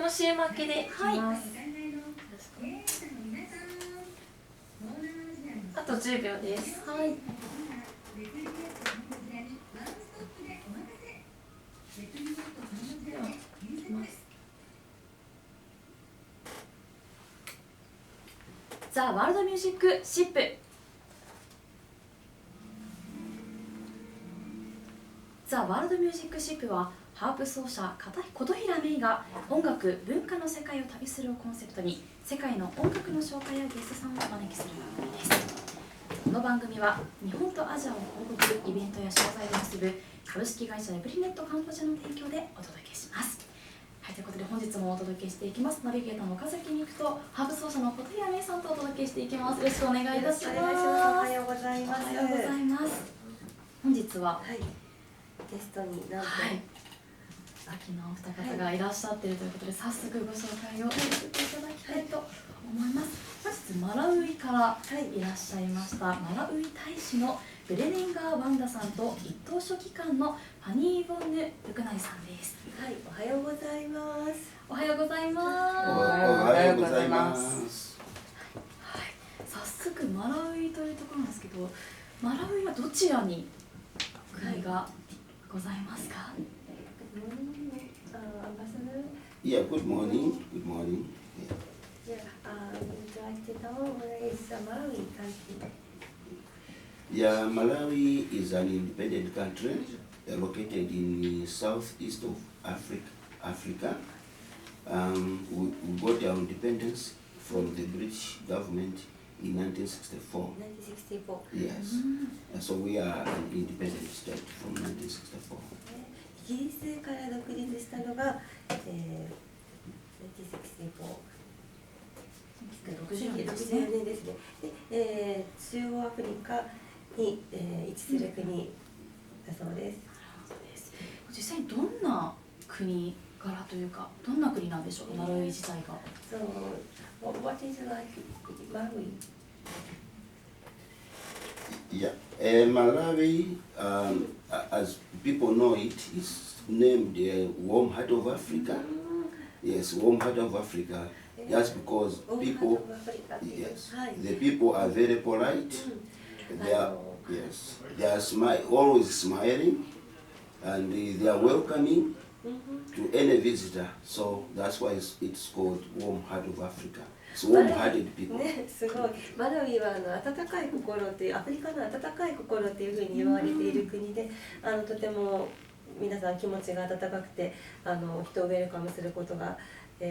の CM 明けでいきます、はい、あと10秒です。はい。では、いきます。ザ・ワールドミュージックシップ。ザ・ワールドミュージックシップは、ハープ奏者琴平芽衣が音楽・文化の世界を旅するをコンセプトに世界の音楽の紹介やゲストさんをお招きする番組です。この番組は日本とアジアを広告イベントや商材で結ぶ株式会社エブリネットカンボジアの提供でお届けします。はい、ということで本日もお届けしていきます。ナビゲーターの岡崎美久とハープ奏者の琴平芽衣さんとお届けしていきます。よろしくお願いいたします。おはようございます。おはようございます。本日は、はい、ゲストになんと、はい、秋のお二方がいらっしゃっているということで、早速ご紹介をさせていただきたいと思います。本日マラウイからいらっしゃいました、マラウイ大使のブレネンガー・ワンダさんと一等書記官のファニー・ボンヌ・ルクナイさんです。はい、おはようございます。おはようございます。おはようございます。はい、早速マラウイというところなんですけど、マラウイはどちらに国がございますか？Yeah, good morning. Good morning. Yeah, would you like to know where is Malawi country? Yeah, Malawi is an independent country located in the southeast of Africa. We got our independence from the British government in 1964. 1964. Yes. So we are an independent state from 1964. イギリスから独立したのが、1964。1960年ですね。で、中央アフリカに、位置する国だそうです。実際にどんな国柄というか、どんな国なんでしょう、マラウイ自体が。So, what is like Malawi? Yeah, Malawi, as people know it, is named Warm Heart of Africa. Yes, Warm Heart of Africa. Just because people, yes, the people are very polite. They are, yes, they are always smiling, and they are welcoming to any visitor. So that's why it's called Warm Heart of Africa. It's warm-hearted people. ね、すごい。マラウイは温かい心っていう、アフリカの温かい心っていうふうに言われている国で、とても皆さん気持ちが温かくて、人をウェルカムすることが、得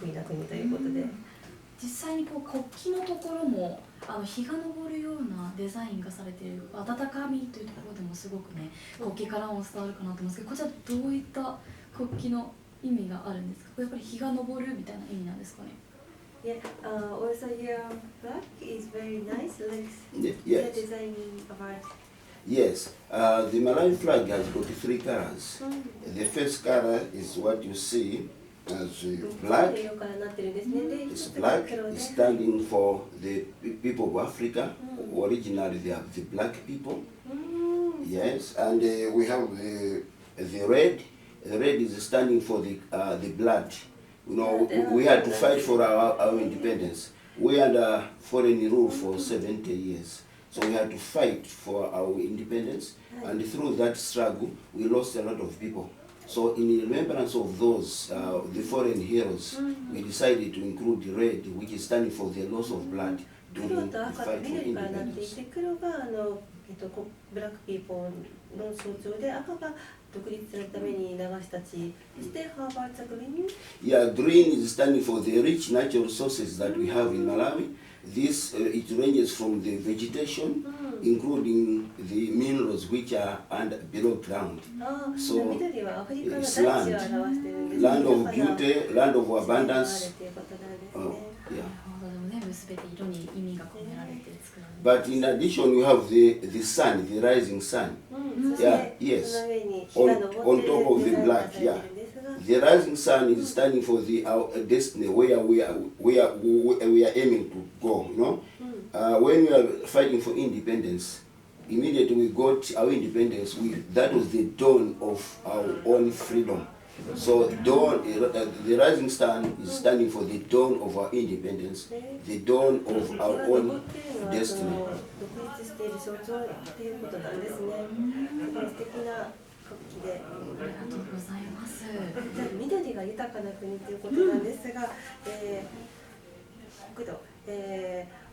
意な国ということで。実際にこう国旗のところも日が昇るようなデザインがされている、温かみというところでもすごくね、国旗からも伝わるかなと思うんですけど、こちらどういった国旗の意味があるんですか？これやっぱり日が昇るみたいな意味なんですかね？Yeah, also your flag is very nice. Like Yes. the design of art. Yes, the Malawi flag has got three colors. The first color is what you see as black. It's black. It's standing for the people of Africa. Originally, they are the black people. Yes, and we have the red. The red is standing for the blood. You know, we had to fight for our independence. We had foreign rule for 70 years. So we had to fight for our independence. And through that struggle, we lost a lot of people. So in remembrance of those, the foreign heroes, we decided to include the red, which is standing for the loss of blood during the fight for independence. ブラックピーポーの象徴で、赤が独立するために流した地、そしてハーバーツグリーン。Yeah, green is standing for the rich natural sources that we have in Malawi. This it ranges from the vegetation, including the minerals which are below ground. So it's land of beauty, land of abundance. Yeah. But in addition, you have the sun, the rising sun. Yeah, yes. On top of the black, yeah. The rising sun is standing for our destiny, where we are aiming to go. You know, when we are fighting for independence, immediately we got our independence. That was the dawn of our own freedom. So dawn, the rising sun is standing for the dawn of our independence, the dawn of our own destiny. 独立している象徴っていうことなんですね。すごい素敵な国旗で。ありがとうございます。じゃあ緑が豊かな国ということなんですが、国土、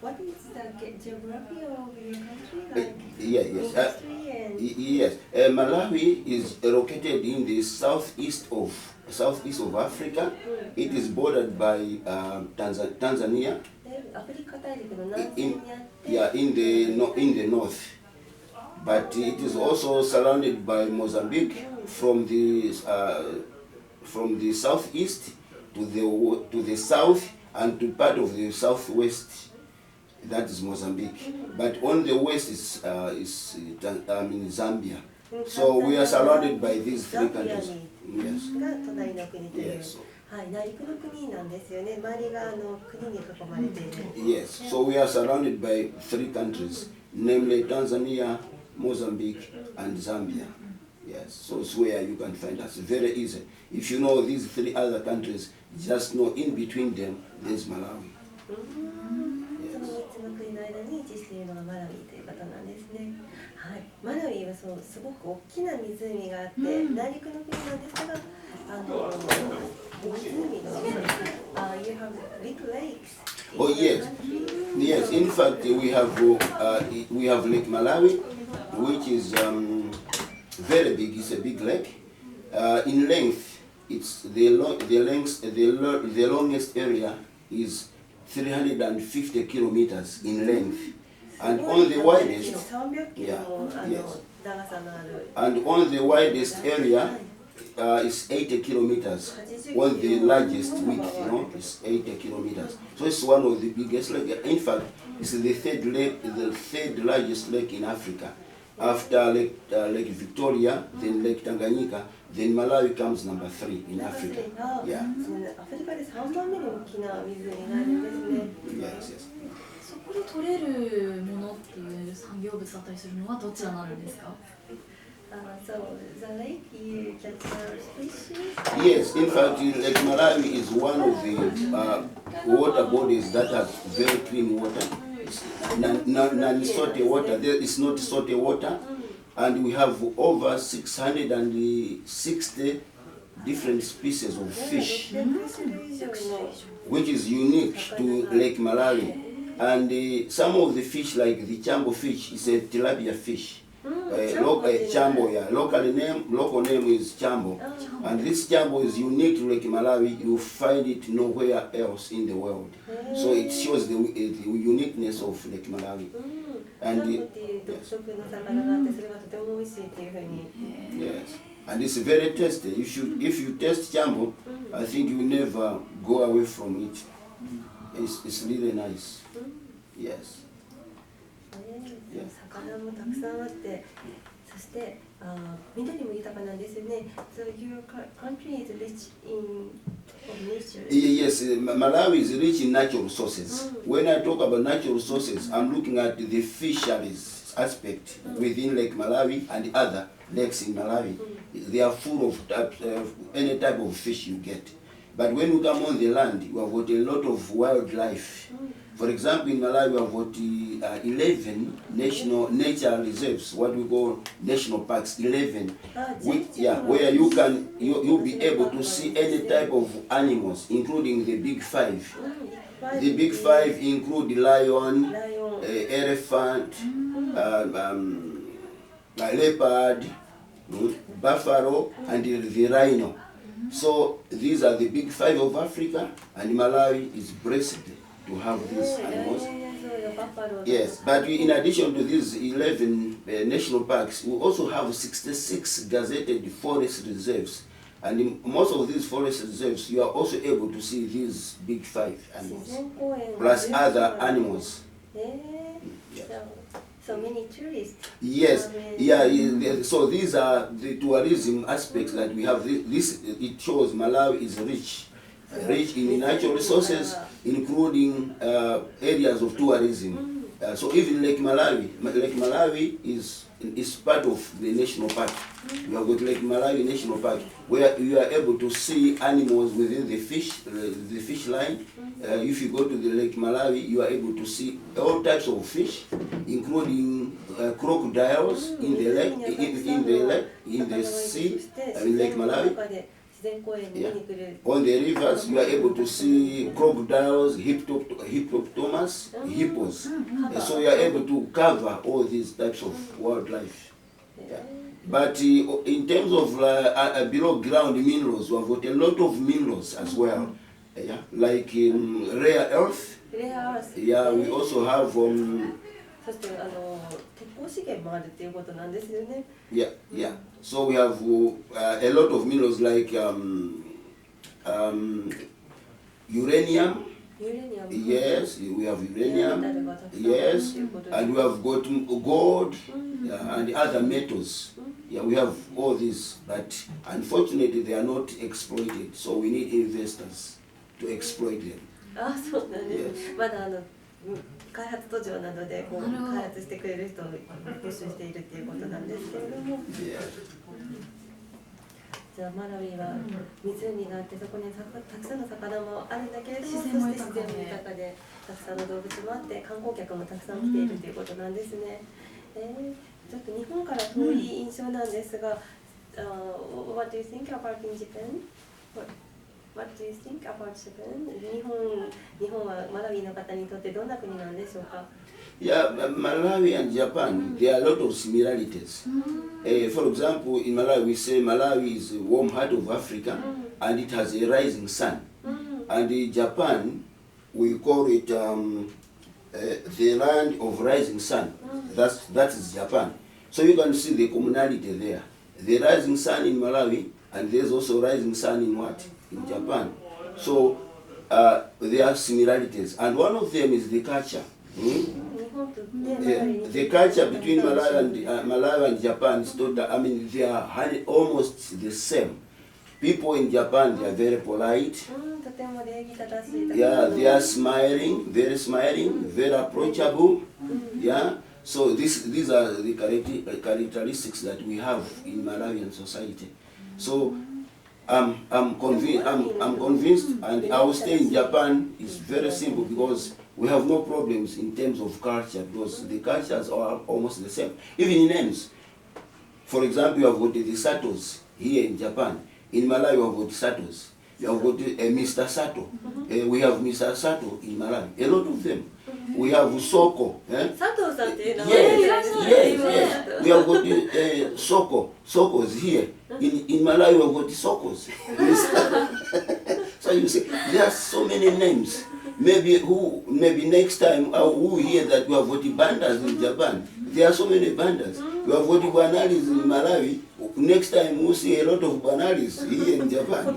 what is the geography of your country? Like Yes. industry and Yes, Malawi is located in the southeast of Africa. It is bordered by Tanzania. アフリカ大陸の南西 In にあって、 yeah, in the north, but it is also surrounded by Mozambique from the southeast to the south and to part of the southwest. That is Mozambique, but on the west is Zambia. So we are surrounded by these three countries. Yes. が隣の国という、 Yes. はい、内陸の国なんですよね。周りが国に囲まれている。 Yes. So we are surrounded by three countries, namely Tanzania, Mozambique, and Zambia. Yes. So it's where you can find us. Very easy. If you know these three other countries, just know in between them there's Malawi. その3つの国の間に位置しているのがマラウイということなんですね。はい、マラウイはすごく大きな湖があって、内陸の国なんですが、湖の、you have big lakes. Oh yes, yes. In fact, we have Lake Malawi, which is very big. It's a big lake. In length, it's the longest area is 350 kilometers in length, and on the widest, 300キロの yes. 長さのある。 And on the widest area is 80 kilometers. On the largest width, is 80 kilometers. So it's one of the biggest lake. In fact, it's the third largest lake in Africa. After Lake Victoria, then Lake Tanganyika, then Malawi comes number 3 in Africa. Yeah. アフリカで3番目に大きな湖があるんですね。 Yes, yes. そこで取れるものっていう産業物だったりするのはどちらになるんですか？ So the lake you catch fish? Yes, in fact, Lake Malawi is one of the water bodies that has very clean water. It's non-salty water. There is not salty water, and we have over 660 different species of fish, 600種類以上の which is unique to Lake Malawi. And some of the fish, like the chambo fish, is a tilapia fish. Chambo, yeah. Local name is chambo, and this chambo is unique to Lake Malawi. You find it nowhere else in the world. So it shows the uniqueness of Lake Malawi. チャンボっていう独特の魚があってそれがとても美味しいっていうふうに。 Yes, and it's very tasty. If you taste chambo, I think you will never go away from it. It's really nice. Yes. 魚もたくさんあって、そして緑も豊かなんですよね。So your country is rich in nature. Yes, Malawi is rich in natural resources. When I talk about natural resources, I'm looking at the fisheries aspect within Lake Malawi and other lakes in Malawi. They are full of any type of fish you get. But when you come on the land, you have got a lot of wildlife. For example, in Malawi, we have got 11 national nature reserves, what we call national parks, 11, where you'll be able to see any type of animals, including the big 5. The big 5 include lion, elephant, leopard, buffalo, and the rhino. So these are the big 5 of Africa, and Malawi is blessed to have these animals. Yes, but in addition to these 11 national parks, we also have 66 gazetted forest reserves. And in most of these forest reserves, you are also able to see these big 5 animals, plus other animals. Yes. So many tourists. Yes, so these are the tourism aspects that we have. This it shows Malawi is rich in natural resources, including areas of tourism. So even Lake Malawi is part of the national park. We have got Lake Malawi National Park, where you are able to see animals within the fish line. If you go to the Lake Malawi, you are able to see all types of fish, including crocodiles in the sea, in Lake Malawi. Yeah. On the rivers, you are able to see crocodiles, hippopotamus, hippos. So you are able to cover all these types of wildlife. Yeah. But in terms of below ground minerals, we have got a lot of minerals as well. Yeah. Like rare earth. Yeah, we also have. Yeah. So we have a lot of minerals like uranium. Yes, we have uranium. Yes, and we have got gold and other metals. Yeah, we have all these, but unfortunately they are not exploited. So we need investors to exploit them. 開発途上などでこう開発してくれる人を募集しているっていうことなんですけれども、じゃあマラウイは湖があってそこにたくさんの魚もあるんだけれども、そして自然も豊かでたくさんの動物もあって観光客もたくさん来ているということなんですね。ちょっと日本から遠い印象なんですが、What do you think about in Japan? What do you think about Japan? 日本はマラウイの方にとってどんな国なんでしょうか? Yeah, Malawi and Japan, there are a lot of similarities. For example, in Malawi, we say Malawi is the warm heart of Africa and it has a rising sun. And in Japan, we call it the land of rising sun. That is Japan. So you can see the commonality there. The rising sun in Malawi, and there's also rising sun in what? In Japan. So there are similarities, and one of them is the culture. The culture between Malawi and Japan is total. I mean, they are almost the same. People in Japan, they are very polite. Yeah, they are smiling, very approachable. Yeah. So these are the characteristics that we have in Malawian society. So I'm convinced, and our stay in Japan is very simple because we have no problems in terms of culture, because the cultures are almost the same. Even in names. For example, you have got the Satos here in Japan. In Malawi, you have got Satos. You have got Mr. Sato. We have Mr. Sato in Malawi. A lot of them. We have Soko. Sato-san. Yes. We have got Soko. Sokos here. In Malawi, we have got Sokos. So you see, there are so many names. Maybe next time who hear that we have got bandas in Japan. There are so many bandas. We have got banalis in Malawi. Next time we'll see a lot of banalis here in Japan.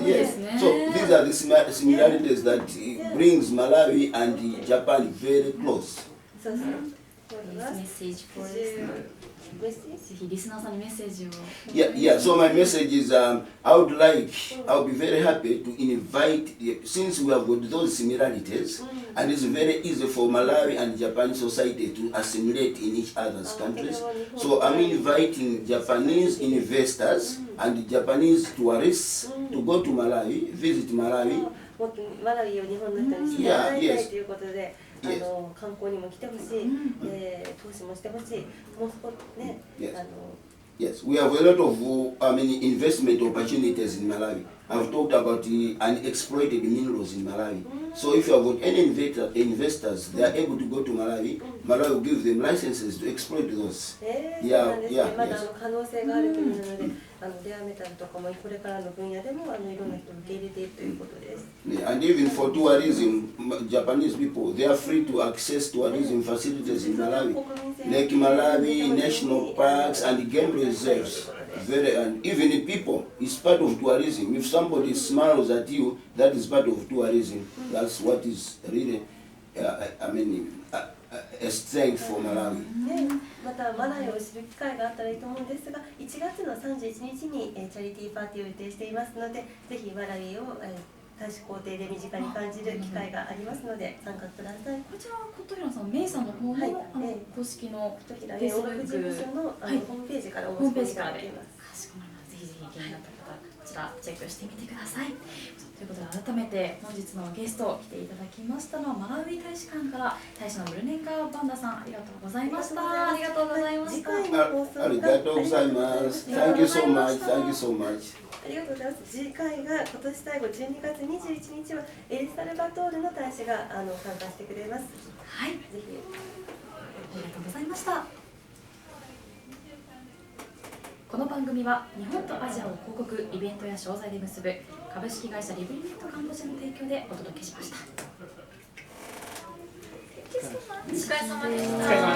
Yes. So these are the similarities that brings Malawi and Japan very close. Message for Yeah, so my message is I'll be very happy to invite, since we have got those similarities, and it's very easy for Malawi and Japanese society to assimilate in each other's countries. So I'm inviting Japanese investors and Japanese tourists to go to Malawi, visit Malawi. マラウイを日本の人に知ってもらいたいということで、観光にも来てほしい、投資もしてほしい、もう少しね、Yes, we have a lot of investment opportunities in Malawi. I've talked about the unexploited minerals in Malawi. So if you have got any investors, they are able to go to Malawi. Malawi will give them licenses to exploit those. Yes. 可能性がある国なので、レアメタルとかもこれからの分野でもいろんな人を受け入れているということです。And even for tourism, Japanese people, they are free to access tourism facilities in Malawi. Like Malawi, national parks and game reserves. And even people, it's part of tourism. If somebody smiles at you, that is part of tourism. That's what is really, a strength for Malawi. またマラウイを知る機会があったらいいと思うんですが、1月の31日にチャリティーパーティーを予定していますので、ぜひマラウイを大使公邸で身近に感じる機会がありますので参加ください。こちらは琴平さん、メイさんの方の、はい公式の琴平音楽事務所の、ホームページからお申し込みいただけます。かしこまります。ぜひぜひ気になった方、こちらチェックしてみてください。ということで改めて本日のゲスト来ていただきましたのはマラウイ大使館から大使のブルネンカーバンダさん、ありがとうございました。ありがとうございました。次回の放送がありがとうございます。Thank you so much. Thank you so much. ありがとうございます。次回が今年最後12月21日はエルサルバトールの大使が参加してくれます。はい、ぜひありがとうございました。この番組は日本とアジアを広告、イベントや商材で結ぶ株式会社リブリネットカンボジアの提供でお届けしました。お疲れ様でした。